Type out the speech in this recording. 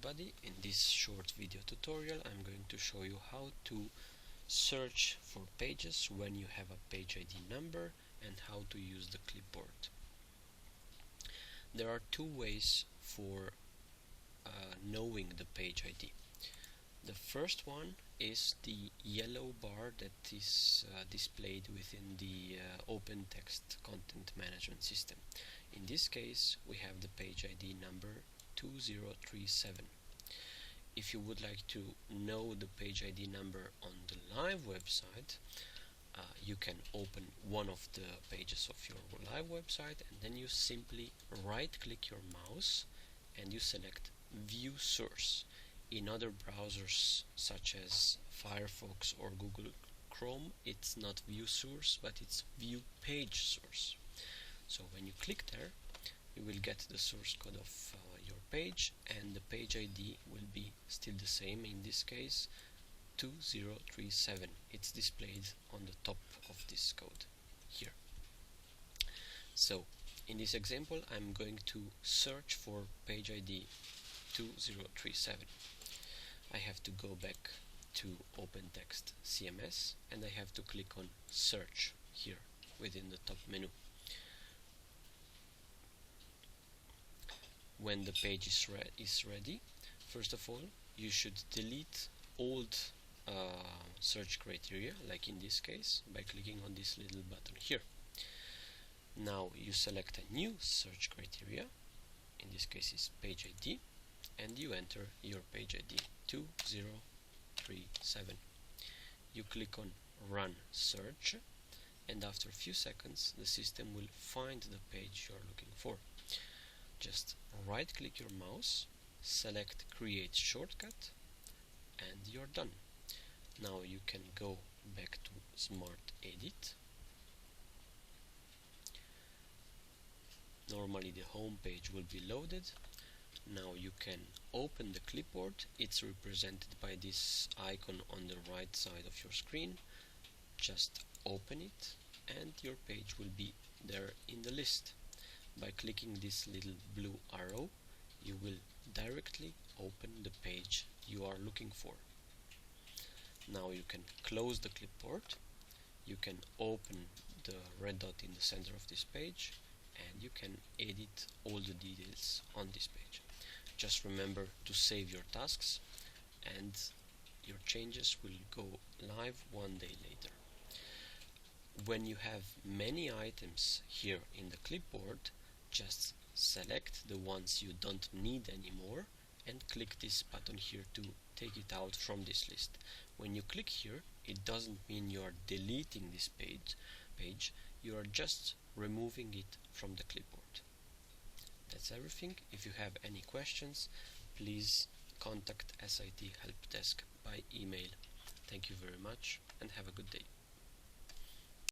everybody. In this short video tutorial I'm going to show you how to search for pages when you have a page ID number and how to use the clipboard. There are two ways for knowing the page ID. The first one is the yellow bar that is displayed within the OpenText content management system. In this case we have the page ID number 2037. If you would like to know the page ID number on the live website, you can open one of the pages of your live website and then you simply right click your mouse and you select View Source. In other browsers such as Firefox or Google Chrome, it's not View Source but it's View Page Source. So when you click there, you will get the source code of your page, and the page ID will be still the same, in this case 2037. It's displayed on the top of this code here. So in this example I'm going to search for page ID 2037. I have to go back to OpenTextCMS and I have to click on Search here within the top menu. When the page is ready, first of all you should delete old search criteria, like in this case, by clicking on this little button here. Now you select a new search criteria, in this case is page ID, and you enter your page ID 2037. You click on Run Search, and after a few seconds the system will find the page you are looking for. Just right click your mouse, select Create Shortcut, and you're done. Now you can go back to Smart Edit. Normally the home page will be loaded. Now you can open the clipboard. It's represented by this icon on the right side of your screen. Just open it and your page will be there in the list. By clicking this little blue arrow, you will directly open the page you are looking for. Now you can close the clipboard, you can open the red dot in the center of this page, and you can edit all the details on this page. Just remember to save your tasks and your changes will go live one day later. When you have many items here in the clipboard, just select the ones you don't need anymore and click this button here to take it out from this list. When you click here, it doesn't mean you are deleting this page, you are just removing it from the clipboard. That's everything. If you have any questions, please contact SIT Help Desk by email. Thank you very much and have a good day.